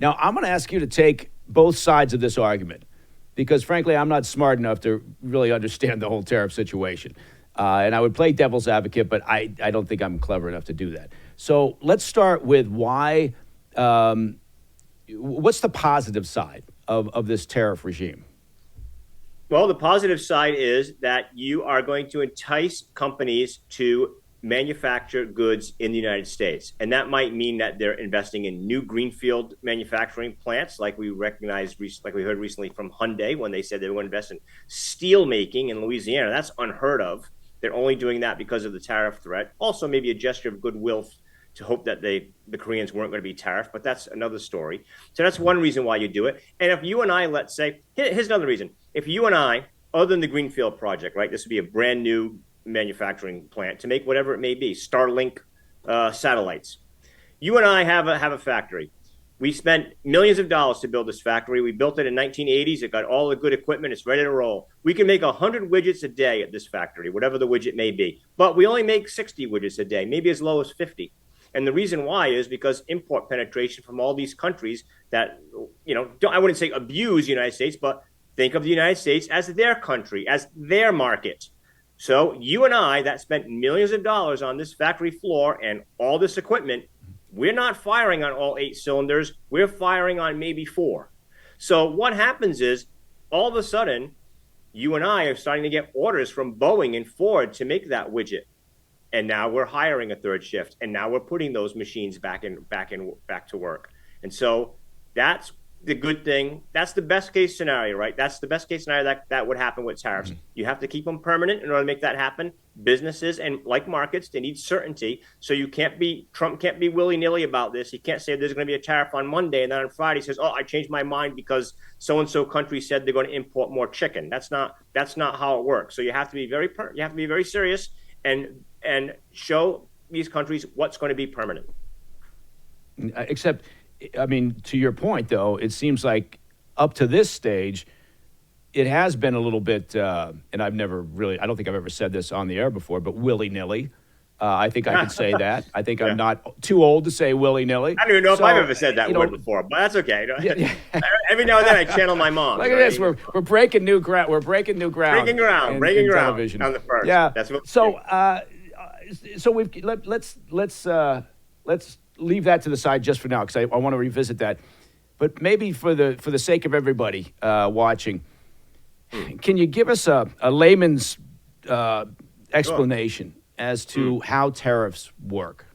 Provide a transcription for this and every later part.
Now, I'm going to ask you to take both sides of this argument because, frankly, I'm not smart enough to really understand the whole tariff situation. And I would play devil's advocate, but I don't think I'm clever enough to do that. So let's start with why, what's the positive side of this tariff regime? Well, the positive side is that you are going to entice companies to manufacture goods in the United States. And that might mean that they're investing in new greenfield manufacturing plants, like we recognized, like we heard recently from Hyundai when they said they were going to invest in steel making in Louisiana. That's unheard of. They're only doing that because of the tariff threat. Also, maybe a gesture of goodwill to hope that the Koreans weren't going to be tariffed, but that's another story. So that's one reason why you do it. And if you and I, let's say, here's another reason. If you and I, other than the Greenfield project, right, this would be a brand new manufacturing plant to make whatever it may be, Starlink satellites. You and I have a factory. We spent millions of dollars to build this factory. We built it in 1980s. It got all the good equipment. It's ready to roll. We can make 100 widgets a day at this factory, whatever the widget may be. But we only make 60 widgets a day, maybe as low as 50. And the reason why is because import penetration from all these countries that, I wouldn't say abuse the United States, but think of the United States as their country, as their market. So you and I that spent millions of dollars on this factory floor and all this equipment, we're not firing on all 8 cylinders. We're firing on maybe 4. So what happens is all of a sudden, you and I are starting to get orders from Boeing and Ford to make that widget. And now we're hiring a third shift. And now we're putting those machines back to work. And so that's the good thing. That's the best case scenario, right? That's the best case scenario that would happen with tariffs. Mm-hmm. You have to keep them permanent in order to make that happen. Businesses and like markets, they need certainty. So Trump can't be willy-nilly about this. He can't say there's going to be a tariff on Monday and then on Friday he says, oh, I changed my mind because so-and-so country said they're going to import more chicken. That's not how it works. So you have to be very serious and show these countries what's going to be permanent. Except, I mean, to your point, though, it seems like up to this stage, it has been a little bit, and I don't think I've ever said this on the air before, but willy-nilly. I think I could say that. I think I'm not too old to say willy-nilly. I don't even know if I've ever said that word before, but that's okay. Yeah. Every now and then I channel my mom. Look at this. We're breaking new ground. We're breaking new ground. Breaking ground television. On the first. Yeah. That's what so let's leave that to the side just for now because I want to revisit that. But maybe for the sake of everybody watching, can you give us a layman's explanation as to how tariffs work?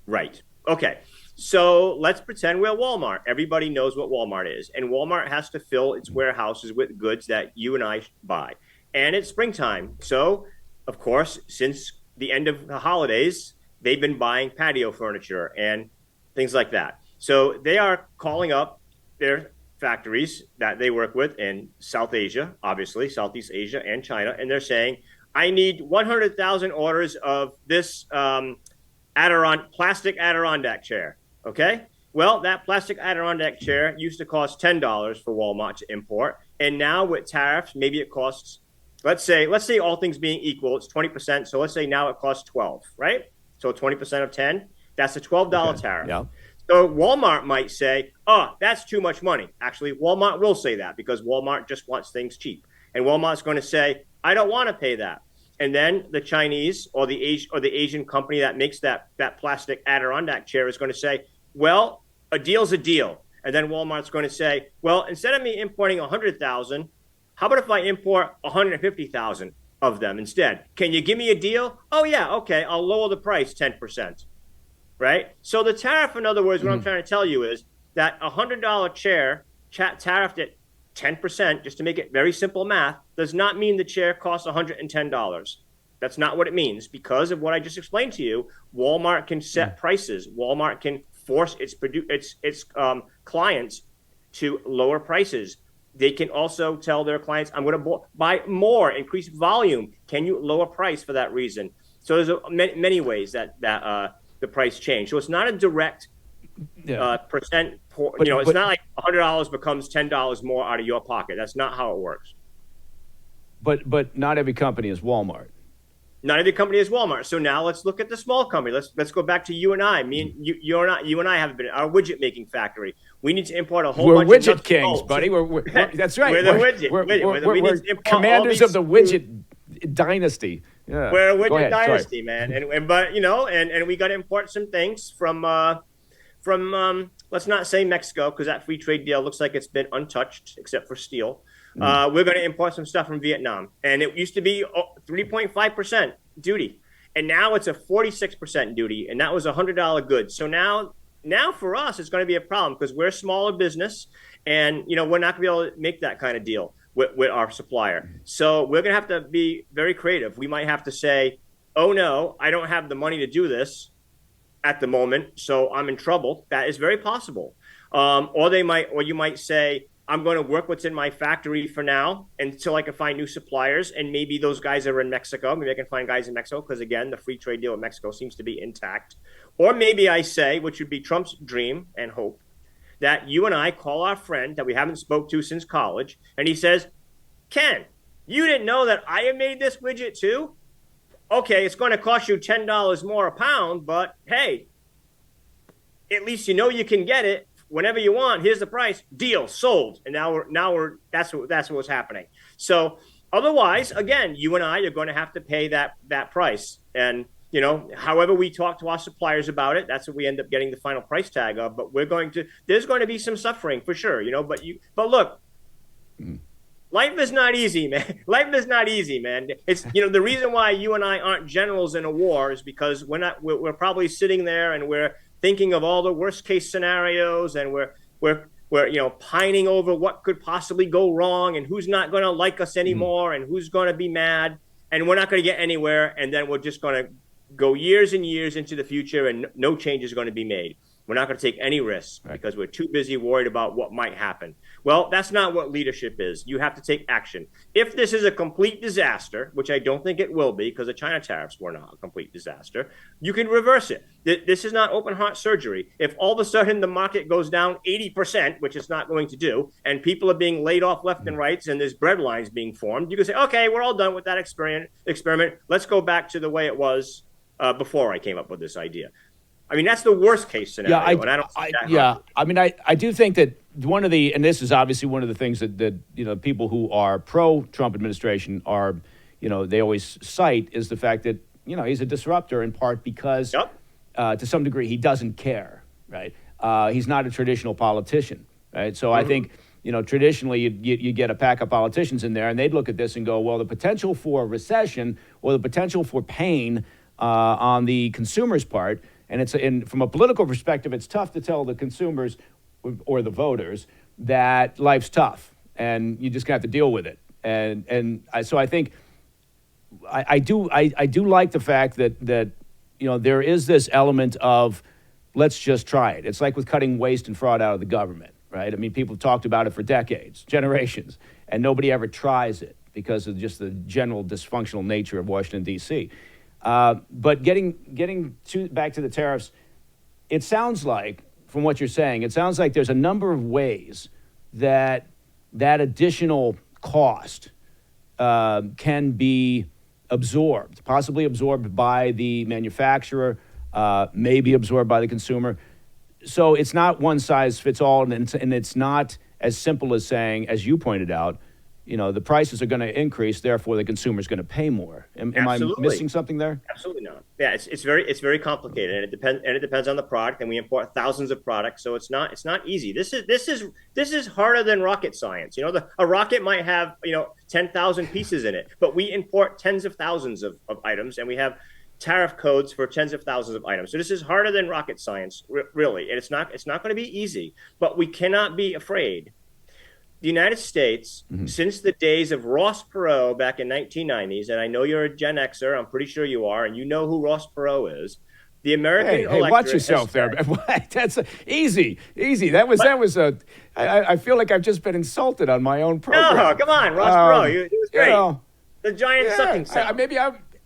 Right. Okay. So let's pretend we're Walmart. Everybody knows what Walmart is. And Walmart has to fill its warehouses with goods that you and I buy. And it's springtime. So, of course, since the end of the holidays, they've been buying patio furniture and things like that. So they are calling up their factories that they work with in South Asia, obviously, Southeast Asia and China. And they're saying, I need 100,000 orders of this plastic Adirondack chair. Okay? Well, that plastic Adirondack chair used to cost $10 for Walmart to import. And now with tariffs, maybe it costs, let's say all things being equal, it's 20%. So let's say now it costs 12, right? So 20% of 10, that's a $12 tariff. Yeah. So Walmart might say, oh, that's too much money. Actually, Walmart will say that because Walmart just wants things cheap. And Walmart's going to say, I don't want to pay that. And then the Chinese or the Asian company that makes that plastic Adirondack chair is going to say, well, a deal's a deal. And then Walmart's going to say, well, instead of me importing 100,000, how about if I import 150,000 of them instead? Can you give me a deal? Oh, yeah, okay, I'll lower the price 10%. Right? So the tariff, in other words, what I'm trying to tell you is that a $100 chair tariffed at 10%, just to make it very simple math, does not mean the chair costs $110. That's not what it means. Because of what I just explained to you, Walmart can set prices. Walmart can force its clients to lower prices. They can also tell their clients, I'm going to buy more, increase volume. Can you lower price for that reason? So there's many ways that the price change. So it's not a direct percent. It's not like $100 becomes $10 more out of your pocket. That's not how it works. But not every company is Walmart. Not every company is Walmart. So now let's look at the small company. Let's go back to you and I. Me and you and I have been our widget making factory. We need to import a whole We're bunch of widget kings, buddy. That's right. We're the widget. We're commanders of the widget dynasty. Yeah. We're a widget ahead, dynasty, sorry. man. And but and we got to import some things from let's not say Mexico, because that free trade deal looks like it's been untouched except for steel. We're going to import some stuff from Vietnam, and it used to be 3.5% duty, and now it's a 46% duty, and that was $100 good. So now for us, it's going to be a problem because we're a smaller business, and we're not going to be able to make that kind of deal with our supplier. So we're going to have to be very creative. We might have to say, oh no, I don't have the money to do this at the moment, so I'm in trouble. That is very possible. Or you might say, I'm going to work what's in my factory for now until I can find new suppliers, and maybe those guys are in Mexico. Maybe I can find guys in Mexico because, again, the free trade deal with Mexico seems to be intact. Or maybe I say, which would be Trump's dream and hope, that you and I call our friend that we haven't spoke to since college, and he says, Ken, you didn't know that I have made this widget too? Okay, it's going to cost you $10 more a pound, but hey, at least you can get it whenever you want. Here's the price. Deal, sold. And now that's what's happening. So otherwise, again, you and I are going to have to pay that price. And however we talk to our suppliers about it, that's what we end up getting the final price tag of. But there's going to be some suffering for sure. But look. Life is not easy, man. Life is not easy, man. It's the reason why you and I aren't generals in a war is because we're probably sitting there and we're thinking of all the worst case scenarios, and we're pining over what could possibly go wrong and who's not going to like us anymore and who's going to be mad, and we're not going to get anywhere, and then we're just going to go years and years into the future and no change is going to be made. We're not going to take any risks because we're too busy worried about what might happen. Well, that's not what leadership is. You have to take action. If this is a complete disaster, which I don't think it will be because the China tariffs were not a complete disaster, you can reverse it. This is not open heart surgery. If all of a sudden the market goes down 80%, which it's not going to do, and people are being laid off left and right, and there's bread lines being formed, you can say, okay, we're all done with that experiment. Let's go back to the way it was before I came up with this idea. I mean, that's the worst case scenario. I do think that and this is obviously one of the things that people who are pro-Trump administration are, they always cite is the fact that, he's a disruptor in part because to some degree he doesn't care, right? He's not a traditional politician, right? So I think, traditionally you get a pack of politicians in there and they'd look at this and go, well, the potential for a recession or the potential for pain on the consumer's part. And from a political perspective, it's tough to tell the consumers or the voters that life's tough and you just have to deal with it. So I think I do like the fact that there is this element of let's just try it. It's like with cutting waste and fraud out of the government, right? I mean, people have talked about it for decades, generations, and nobody ever tries it because of just the general dysfunctional nature of Washington, D.C. But getting back to the tariffs, it sounds like, from what you're saying, it sounds like there's a number of ways that additional cost can be absorbed, possibly absorbed by the manufacturer, maybe absorbed by the consumer. So it's not one size fits all, and it's not as simple as saying, as you pointed out, the prices are going to increase, therefore the consumer is going to pay more. Am I missing something there? Absolutely not. Yeah, it's very complicated, and it depends on the product. And we import thousands of products, so it's not easy. This is harder than rocket science. A rocket might have 10,000 pieces in it, but we import tens of thousands of items, and we have tariff codes for tens of thousands of items. So this is harder than rocket science, really, and it's not going to be easy. But we cannot be afraid. The United States, since the days of Ross Perot back in 1990s, and I know you're a Gen Xer, I'm pretty sure you are, and you know who Ross Perot is. The American Hey, watch yourself there. That's easy. That was I feel like I've just been insulted on my own program. No, come on, Ross Perot. It was great. The giant sucking sound.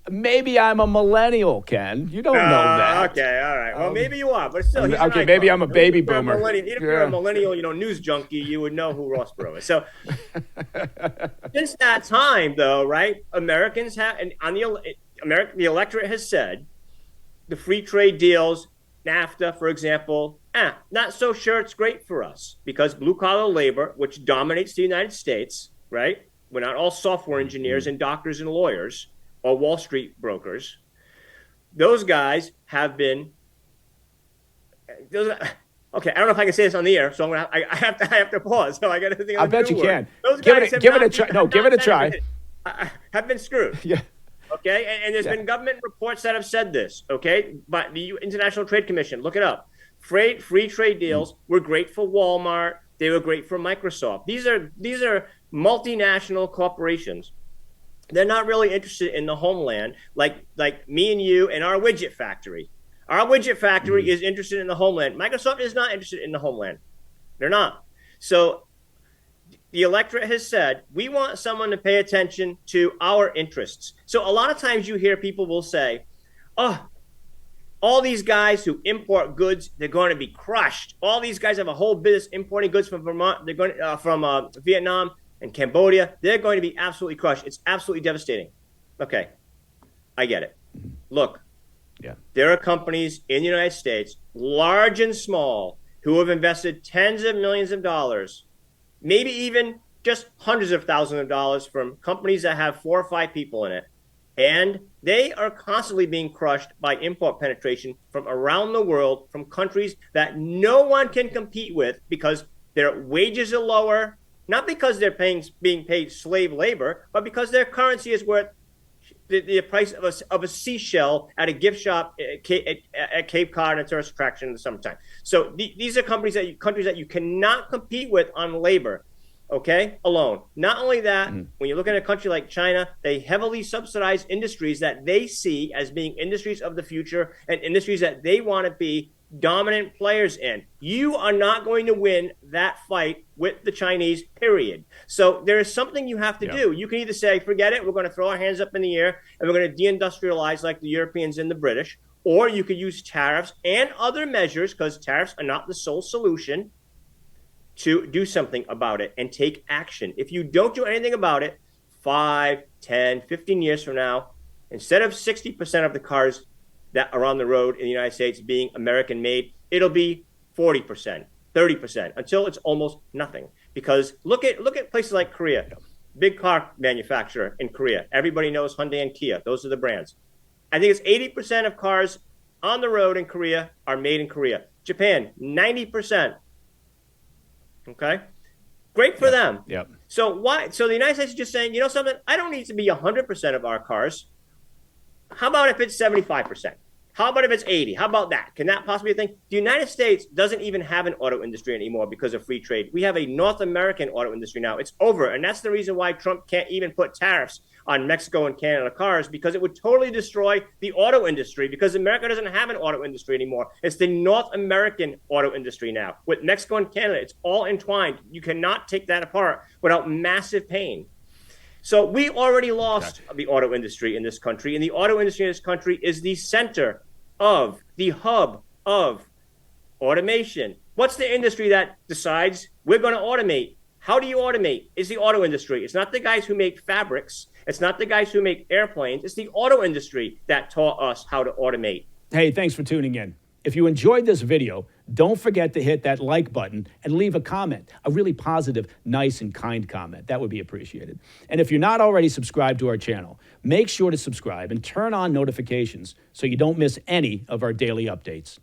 Maybe I'm a millennial, Ken. You don't know that. Okay, all right. Well, maybe you are, but still. Okay, maybe I'm a baby boomer. If you're a millennial, news junkie, you would know who Ross Perot is. So, since that time, though, right? Americans have, and the electorate has said the free trade deals, NAFTA, for example, not so sure it's great for us because blue collar labor, which dominates the United States, right? We're not all software engineers and doctors and lawyers or Wall Street brokers. Those guys have been. Okay, I don't know if I can say this on the air, so I have to pause. So I got to think. I bet you can. Those give guys it a try. No, give it a try. Have been screwed. Yeah. Okay, and there's been government reports that have said this. Okay, but the International Trade Commission, look it up. Free trade deals were great for Walmart. They were great for Microsoft. These are multinational corporations. They're not really interested in the homeland, like me and you and our widget factory. Our widget factory is interested in the homeland. Microsoft is not interested in the homeland. They're not. So the electorate has said, we want someone to pay attention to our interests. So a lot of times you hear people will say, oh, all these guys who import goods, they're going to be crushed. All these guys have a whole business importing goods from Vermont. They're going from Vietnam and Cambodia. They're going to be absolutely crushed. It's absolutely devastating. Okay, I get it. Look, there are companies in the United States, large and small, who have invested tens of millions of dollars, maybe even just hundreds of thousands of dollars from companies that have 4 or 5 people in it. And they are constantly being crushed by import penetration from around the world, from countries that no one can compete with because their wages are lower, not because they're being paid slave labor, but because their currency is worth the price of a seashell at a gift shop at Cape Cod and a tourist attraction in the summertime. So these are countries that you cannot compete with on labor, okay, alone. Not only that, when you look at a country like China, they heavily subsidize industries that they see as being industries of the future and industries that they want to be dominant players in. You are not going to win that fight with the Chinese, period. So there is something you have to do. You can either say, forget it, we're going to throw our hands up in the air and we're going to deindustrialize like the Europeans and the British, or you could use tariffs and other measures, because tariffs are not the sole solution, to do something about it and take action. If you don't do anything about it, 5, 10, 15 years from now, instead of 60% of the cars that are on the road in the United States being American made, it'll be 40%, 30%, until it's almost nothing. Because look at places like Korea, big car manufacturer in Korea. Everybody knows Hyundai and Kia. Those are the brands. I think it's 80% of cars on the road in Korea are made in Korea. Japan, 90%. Okay, great for them. Yep. So the United States is just saying, you know something? I don't need to be 100% of our cars. How about if it's 75%? How about if it's 80? How about that? Can that possibly be a thing? The United States doesn't even have an auto industry anymore because of free trade. We have a North American auto industry now. It's over. And that's the reason why Trump can't even put tariffs on Mexico and Canada cars, because it would totally destroy the auto industry, because America doesn't have an auto industry anymore. It's the North American auto industry now. With Mexico and Canada, it's all entwined. You cannot take that apart without massive pain. So we already lost the auto industry in this country, and the auto industry in this country is the center of, the hub of automation. What's the industry that decides we're going to automate? How do you automate? It's the auto industry. It's not the guys who make fabrics. It's not the guys who make airplanes. It's the auto industry that taught us how to automate. Hey, thanks for tuning in. If you enjoyed this video, don't forget to hit that like button and leave a comment, a really positive, nice, and kind comment. That would be appreciated. And if you're not already subscribed to our channel, make sure to subscribe and turn on notifications so you don't miss any of our daily updates.